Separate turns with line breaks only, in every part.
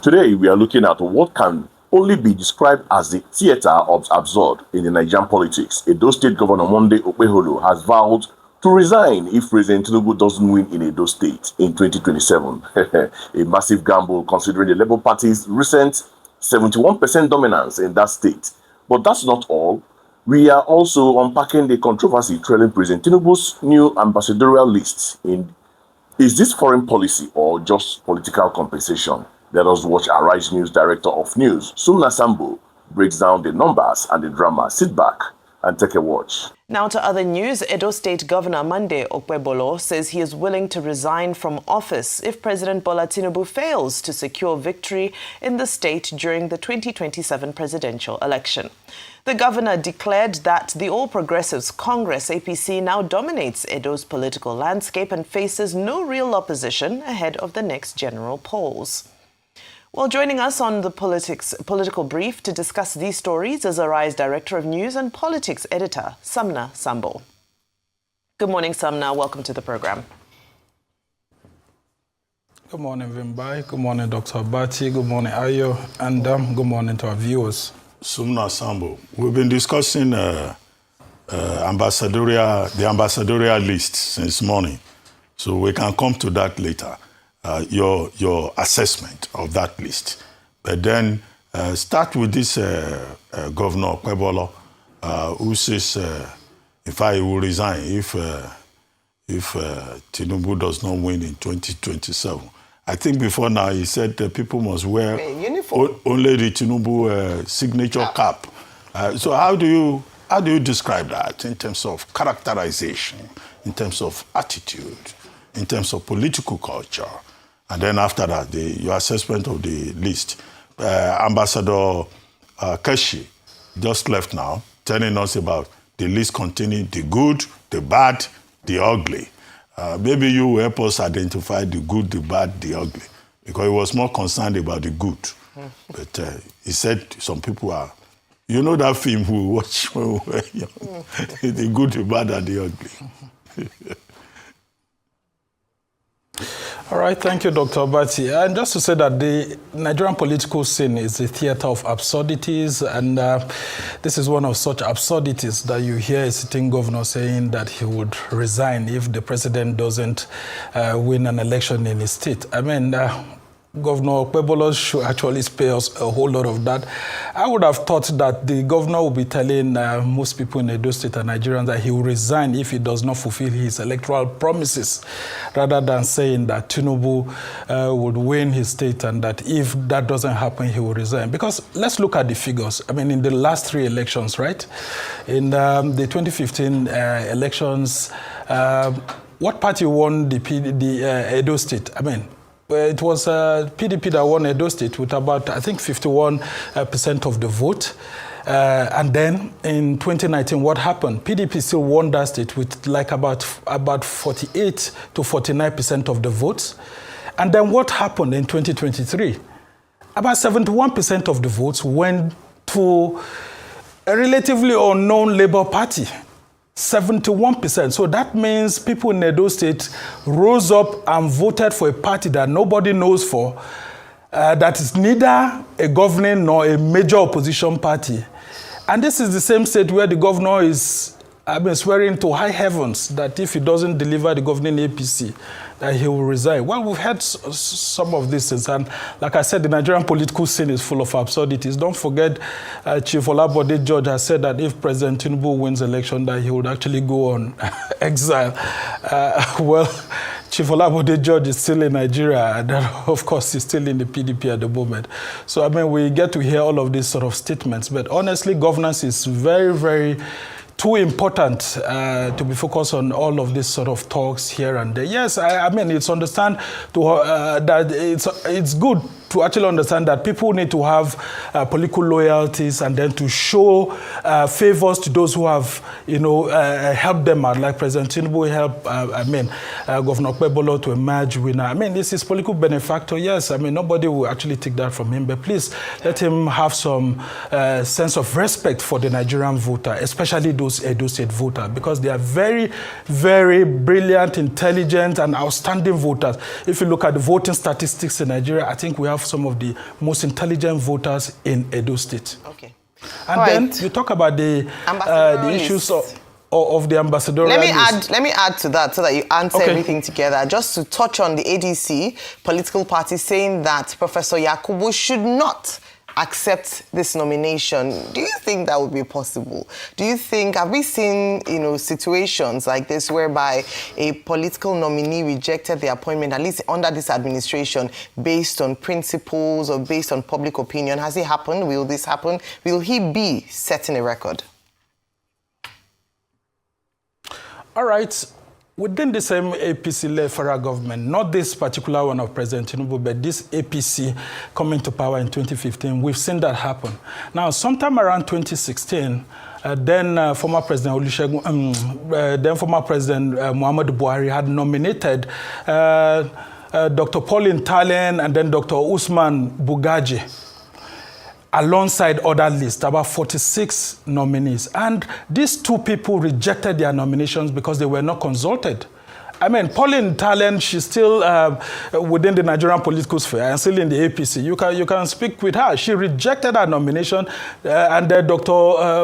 Today, we are looking at what can only be described as the theater of absurd in the Nigerian politics. Edo State Governor Monday Okpebholo has vowed to resign if President Tinubu doesn't win in Edo State in 2027. A massive gamble considering the Labour Party's recent 71% dominance in that state. But that's not all. We are also unpacking the controversy trailing President Tinubu's new ambassadorial list. Is this foreign policy or just political compensation? Let us watch Arise News Director of News, Sumner Sambo, breaks down the numbers and the drama. Sit back and take a watch.
Now to other news. Edo State Governor Monday Okpebholo says he is willing to resign from office if President Bola Tinubu fails to secure victory in the state during the 2027 presidential election. The governor declared that the All Progressives Congress APC now dominates Edo's political landscape and faces no real opposition ahead of the next general polls. Well, joining us on the political brief to discuss these stories is Arise Director of News and Politics Editor, Sumner Sambo. Good morning, Sumner. Welcome to the program.
Good morning, Vimbai. Good morning, Dr. Abati. Good morning, Ayo. And good morning to our viewers.
Sumner Sambo. We've been discussing the ambassadorial list since morning, so we can come to that later. Your assessment of that list, but then start with this Governor Okpebholo, who says if I will resign if Tinubu does not win in 2027. I think before now he said people must wear only the Tinubu signature cap. So how do you describe that in terms of characterization, in terms of attitude, in terms of political culture? And then after that, your assessment of the list. Ambassador Keshi just left now, telling us about the list containing the good, the bad, the ugly. Maybe you will help us identify the good, the bad, the ugly, because he was more concerned about the good. But he said some people are, you know that film we watch when we were young, the good, the bad, and the ugly.
All right, thank you, Dr. Abati. And just to say that the Nigerian political scene is a theater of absurdities, and this is one of such absurdities that you hear a sitting governor saying that he would resign if the president doesn't win an election in his state. I mean, Governor Okpebholo should actually spare us a whole lot of that. I would have thought that the governor would be telling most people in Edo State and Nigerians that he will resign if he does not fulfill his electoral promises, rather than saying that Tinubu would win his state and that if that doesn't happen, he will resign. Because let's look at the figures. I mean, in the last three elections, right? In the 2015 elections, what party won the Edo State? I mean, it was PDP that won Edo State with about, I think, 51% of the vote. And then in 2019, what happened? PDP still won that state with like about 48 to 49% of the votes. And then what happened in 2023? About 71% of the votes went to a relatively unknown Labour Party. 71%. So that means people in Edo State rose up and voted for a party that nobody knows for, that is neither a governing nor a major opposition party. And this is the same state where the governor is swearing to high heavens that if he doesn't deliver the governing APC, that he will resign. Well, we've had some of these things, and like I said, the Nigerian political scene is full of absurdities. Don't forget, Chief Olabode George has said that if President Tinubu wins election, that he would actually go on exile. Well, Chief Olabode George is still in Nigeria, and of course, he's still in the PDP at the moment. So, I mean, we get to hear all of these sort of statements, but honestly, governance is very, very too important to be focused on all of these sort of talks here and there. Yes, I mean, it's understand that it's good to actually understand that people need to have political loyalties and then to show favors to those who have, helped them out, like President Tinubu helped, Governor Okpebholo to emerge winner. I mean, this is political benefactor, yes. I mean, nobody will actually take that from him, but please let him have some sense of respect for the Nigerian voter, especially those Edo State voters, because they are very, very brilliant, intelligent, and outstanding voters. If you look at the voting statistics in Nigeria, I think we have have some of the most intelligent voters in Edo State.
Okay.
And then you talk about the issues of the ambassadorial list.
Let me add to that so that you answer everything together. Just to touch on the ADC political party saying that Professor Yakubu should not accept this nomination. Do you think that would be possible? Do you think, have we seen, situations like this whereby a political nominee rejected the appointment, at least under this administration, based on principles or based on public opinion? Has it happened? Will this happen? Will he be setting a record?
All right. Within the same APC-led federal government, not this particular one of President Tinubu, but this APC coming to power in 2015, we've seen that happen. Now, sometime around 2016, then former President Muhammadu Buhari had nominated Dr. Pauline Talen and then Dr. Usman Bugaji alongside other lists, about 46 nominees. And these two people rejected their nominations because they were not consulted. I mean, Pauline Talen, she's still within the Nigerian political sphere and still in the APC. You can speak with her. She rejected her nomination, and Dr.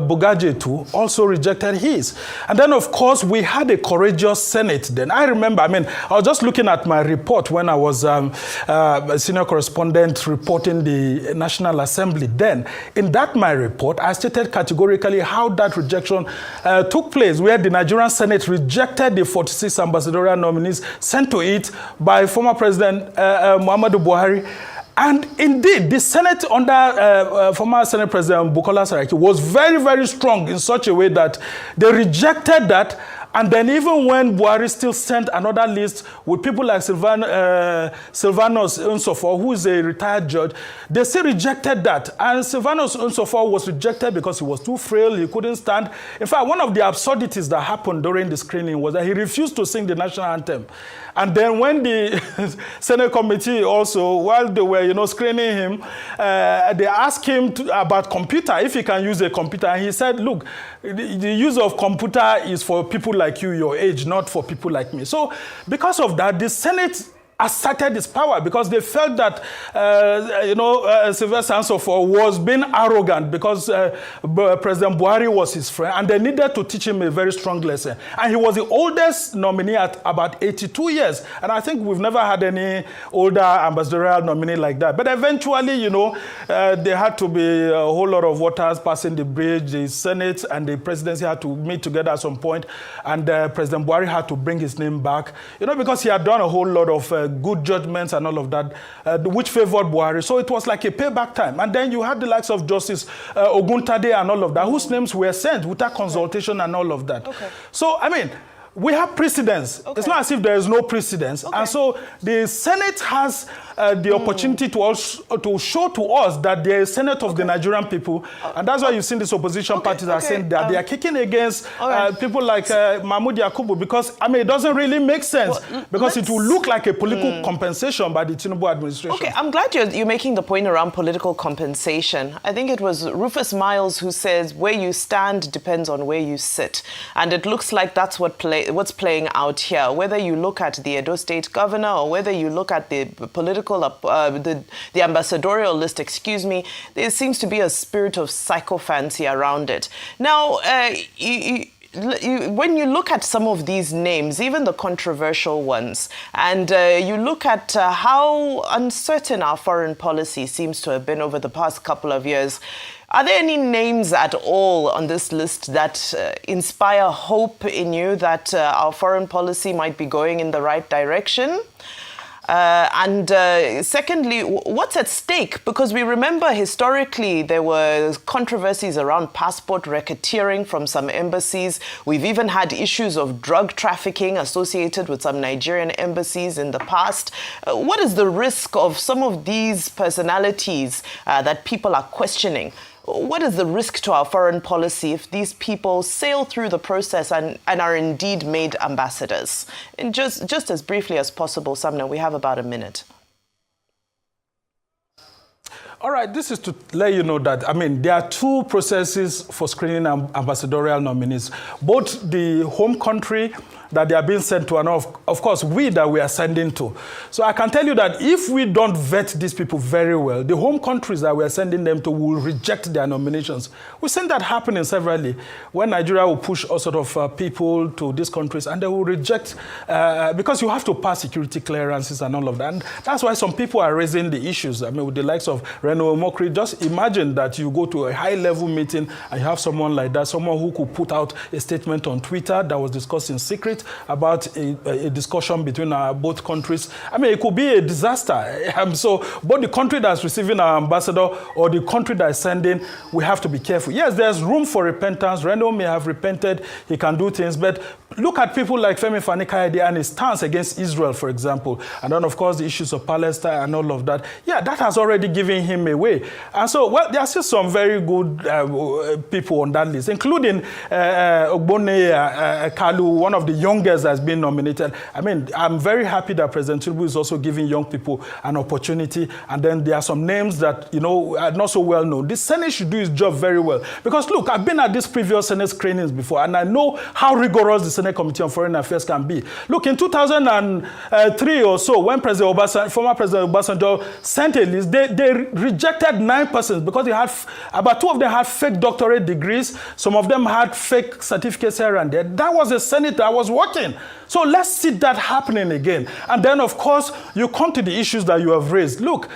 Bugaji too also rejected his. And then, of course, we had a courageous Senate then. I remember, I was just looking at my report when I was a senior correspondent reporting the National Assembly then. In that, my report, I stated categorically how that rejection took place, where the Nigerian Senate rejected the 46 ambassadorial nominees sent to it by former President Muhammadu Buhari. And indeed, the Senate under former Senate President Bukola Saraki was very, very strong in such a way that they rejected that. And then even when Buhari still sent another list with people like Sylvanus Nsofo, who is a retired judge, they still rejected that. And Sylvanus Nsofo was rejected because he was too frail, he couldn't stand. In fact, one of the absurdities that happened during the screening was that he refused to sing the national anthem. And then when the Senate committee also, while they were, screening him, they asked him about computer, if he can use a computer. And he said, look, the use of computer is for people like you, your age, not for people like me. So because of that, the Senate asserted its power because they felt that, Sylvanus Nsofo was being arrogant because President Buhari was his friend, and they needed to teach him a very strong lesson. And he was the oldest nominee at about 82 years. And I think we've never had any older ambassadorial nominee like that. But eventually, there had to be a whole lot of waters passing the bridge. The Senate and the presidency had to meet together at some point, and President Buhari had to bring his name back, because he had done a whole lot of good judgments and all of that, which favored Buhari. So it was like a payback time. And then you had the likes of Justice Oguntade and all of that, whose names were sent without consultation and all of that. Okay. So, we have precedents. Okay. It's not as if there is no precedents. Okay. And so the Senate has the opportunity to show to us that there is Senate of the Nigerian people. And that's why you've seen these opposition parties are saying that they are kicking against people like Mahmoud Yakubu because, it doesn't really make sense because it will look like a political compensation by the Tinubu administration.
Okay, I'm glad you're making the point around political compensation. I think it was Rufus Miles who says where you stand depends on where you sit. And it looks like that's what's playing out here. Whether you look at the Edo State governor or whether you look at the political, the ambassadorial list, there seems to be a spirit of sycophancy around it. Now, when you look at some of these names, even the controversial ones, and you look at how uncertain our foreign policy seems to have been over the past couple of years, are there any names at all on this list that inspire hope in you that our foreign policy might be going in the right direction? And secondly, what's at stake? Because we remember historically there were controversies around passport racketeering from some embassies. We've even had issues of drug trafficking associated with some Nigerian embassies in the past. What is the risk of some of these personalities that people are questioning? What is the risk to our foreign policy if these people sail through the process and are indeed made ambassadors? And just as briefly as possible, Sumner, we have about a minute.
All right, this is to let you know that, I mean, there are two processes for screening ambassadorial nominees. Both the home country that they are being sent to, and of course, we that we are sending to. So I can tell you that if we don't vet these people very well, the home countries that we are sending them to will reject their nominations. We've seen that happening severally, when Nigeria will push all sort of people to these countries, and they will reject, because you have to pass security clearances and all of that. And that's why some people are raising the issues. I mean, with the likes of Reno Mokri, just imagine that you go to a high-level meeting and you have someone like that, someone who could put out a statement on Twitter that was discussed in secret about a discussion between both countries. I mean, it could be a disaster. So both the country that's receiving our ambassador or the country that is sending, we have to be careful. Yes, there's room for repentance. Reno may have repented. He can do things. But look at people like Femi Fani-Kayode and his stance against Israel, for example. And then, of course, the issues of Palestine and all of that. Yeah, that has already given him away. And so, well, there are still some very good people on that list, including Ogbone Kalu, one of the youngest that's been nominated. I mean, I'm very happy that President Tinubu is also giving young people an opportunity. And then there are some names that, you know, are not so well known. The Senate should do its job very well. Because, look, I've been at these previous Senate screenings before, and I know how rigorous the Senate Committee on Foreign Affairs can be. Look, in 2003 or so, when former President Obasanjo sent a list, they rejected 9 persons because they had about 2 of them had fake doctorate degrees. Some of them had fake certificates here and there. That was a Senate that was working. So let's see that happening again. And then, of course, you come to the issues that you have raised. Look,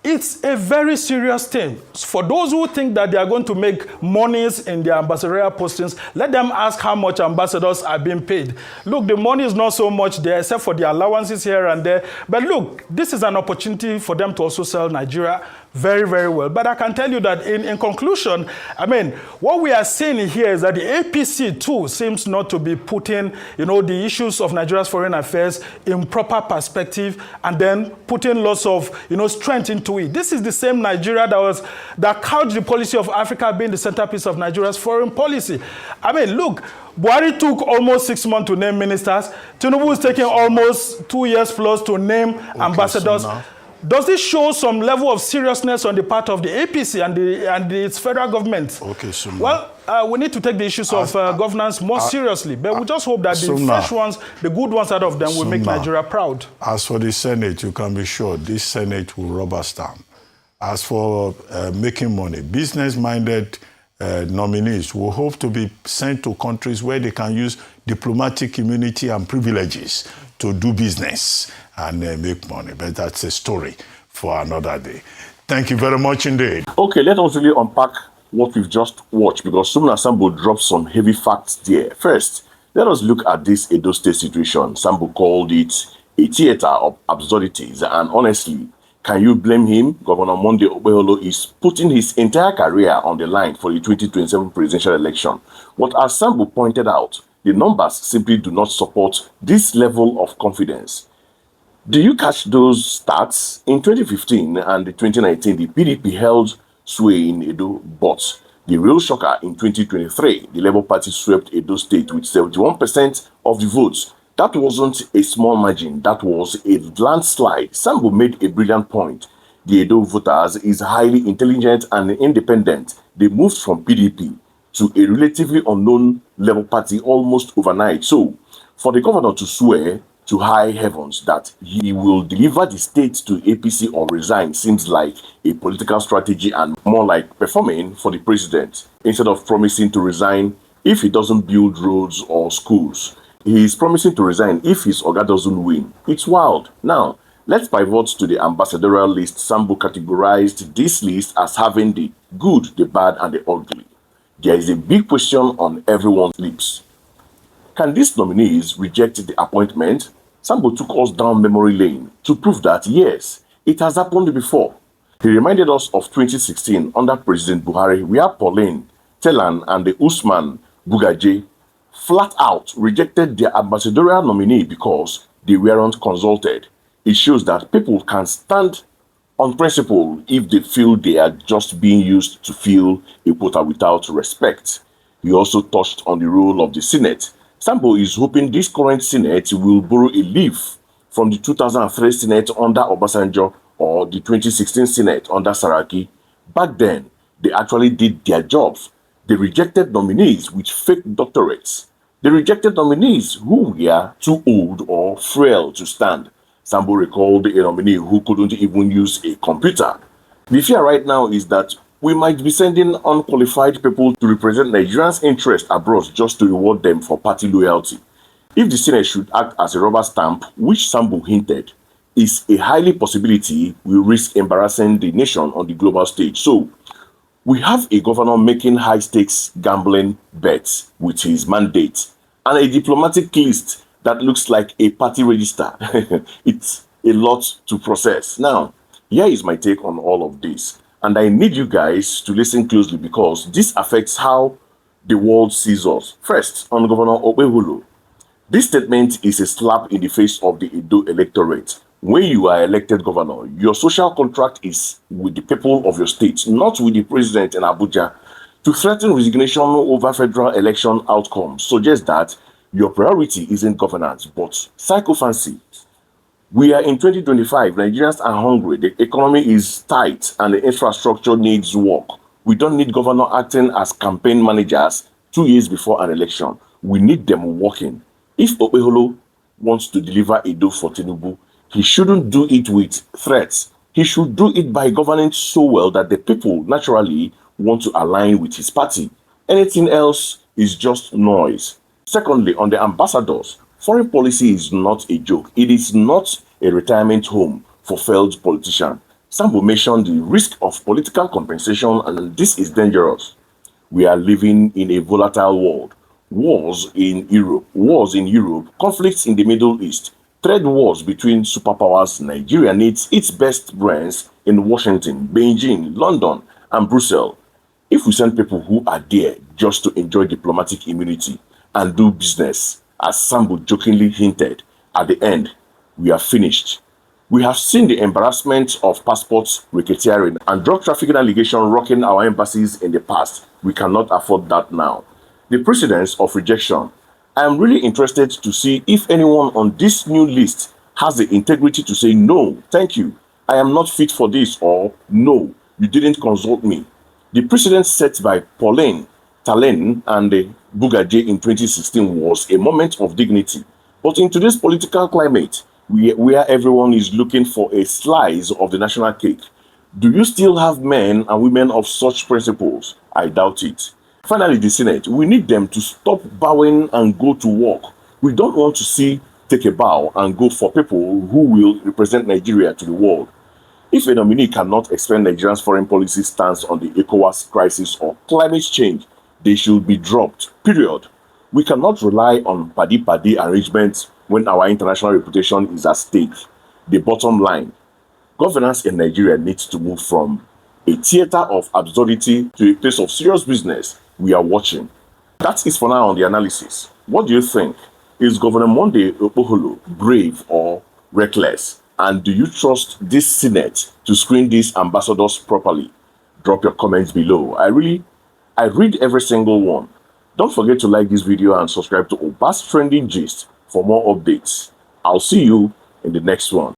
it's a very serious thing. For those who think that they are going to make monies in their ambassadorial postings, let them ask how much ambassadors are being paid. Look, the money is not so much there, except for the allowances here and there. But look, this is an opportunity for them to also sell Nigeria very, very well. But I can tell you that in conclusion, I mean, what we are seeing here is that the APC too seems not to be putting, you know, the issues of Nigeria's foreign affairs in proper perspective and then putting lots of, you know, strength into it. This is the same Nigeria that couched the policy of Africa being the centerpiece of Nigeria's foreign policy. I mean, look, Buhari took almost 6 months to name ministers. Tinubu is taking almost 2 years plus to name ambassadors. So does this show some level of seriousness on the part of the APC and its federal government?
Okay, Sumner.
Well, we need to take the issues of governance more seriously, but we just hope that the fresh ones, the good ones out of them, will make Nigeria proud.
As for the Senate, you can be sure this Senate will rubber stamp. As for making money, business-minded nominees will hope to be sent to countries where they can use diplomatic immunity and privileges to do business and make money. But that's a story for another day. Thank you very much indeed.
Okay, let us really unpack what we've just watched, because Sumner Sambo dropped some heavy facts there. First, let us look at this Edo State situation. Sambo called it a theater of absurdities, and honestly, can you blame him? Governor Monday Okpebholo is putting his entire career on the line for the 2027 presidential election. But as Sambo pointed out, the numbers simply do not support this level of confidence. Do you catch those stats? In 2015 and 2019, the PDP held sway in Edo, but the real shocker in 2023, the Labour Party swept Edo State with 71% of the votes. That wasn't a small margin, that was a landslide. Sambo made a brilliant point. The Edo voters is highly intelligent and independent. They moved from PDP to a relatively unknown Labour Party almost overnight. So, for the governor to swear to high heavens that he will deliver the state to APC or resign seems like a political strategy and more like performing for the president, instead of promising to resign if he doesn't build roads or schools. He is promising to resign if his Oga doesn't win. It's wild. Now, let's pivot to the ambassadorial list. Sambo categorized this list as having the good, the bad, and the ugly. There is a big question on everyone's lips. Can these nominees reject the appointment? Sambo took us down memory lane to prove that, yes, it has happened before. He reminded us of 2016 under President Buhari, where Pauline Telan and the Usman Bugaje flat out rejected their ambassadorial nominee because they weren't consulted. It shows that people can stand on principle if they feel they are just being used to fill a quota without respect. He also touched on the role of the Senate. Sambo is hoping this current Senate will borrow a leaf from the 2003 Senate under Obasanjo or the 2016 Senate under Saraki. Back then, they actually did their jobs. They rejected nominees with fake doctorates. They rejected nominees who were too old or frail to stand. Sambo recalled a nominee who couldn't even use a computer. The fear right now is that we might be sending unqualified people to represent Nigerians' interests abroad just to reward them for party loyalty. If the Senate should act as a rubber stamp, which Sambo hinted, is a highly possibility we risk embarrassing the nation on the global stage. So, we have a governor making high-stakes gambling bets with his mandate and a diplomatic list that looks like a party register. It's a lot to process. Now, here is my take on all of this. And I need you guys to listen closely because this affects how the world sees us. First, on Governor Okpebholo. This statement is a slap in the face of the Edo electorate. When you are elected governor, your social contract is with the people of your state, not with the president in Abuja. To threaten resignation over federal election outcomes suggests that your priority isn't governance, but sycophancy. We are in 2025. Nigerians are hungry. The economy is tight and the infrastructure needs work. We don't need governor acting as campaign managers 2 years before an election. We need them working. If Okpebholo wants to deliver Edo for Tinubu, he shouldn't do it with threats. He should do it by governing so well that the people naturally want to align with his party. Anything else is just noise. Secondly, on the ambassadors, foreign policy is not a joke. It is not a retirement home for failed politicians. Sambo mentioned the risk of political compensation, and this is dangerous. We are living in a volatile world. Wars in Europe, conflicts in the Middle East, trade wars between superpowers. Nigeria needs its best brains in Washington, Beijing, London, and Brussels. If we send people who are there just to enjoy diplomatic immunity and do business, as Sambo jokingly hinted, at the end, we are finished. We have seen the embarrassment of passports racketeering and drug trafficking allegations rocking our embassies in the past. We cannot afford that now. The precedence of rejection. I am really interested to see if anyone on this new list has the integrity to say, no, thank you, I am not fit for this, or no, you didn't consult me. The precedent set by Pauline Talen and Bugaje in 2016 was a moment of dignity. But in today's political climate, where everyone is looking for a slice of the national cake, do you still have men and women of such principles? I doubt it. Finally, the Senate, we need them to stop bowing and go to work. We don't want to see take a bow and go for people who will represent Nigeria to the world. If a nominee cannot explain Nigeria's foreign policy stance on the ECOWAS crisis or climate change, they should be dropped, period. We cannot rely on paddy-paddy arrangements when our international reputation is at stake. The bottom line, governance in Nigeria needs to move from a theater of absurdity to a place of serious business. We are watching. That is for now on the analysis. What do you think? Is Governor Monday Okpebholo brave or reckless? And do you trust this Senate to screen these ambassadors properly? Drop your comments below. I read every single one. Don't forget to like this video and subscribe to Oba's Trending Gist for more updates. I'll see you in the next one.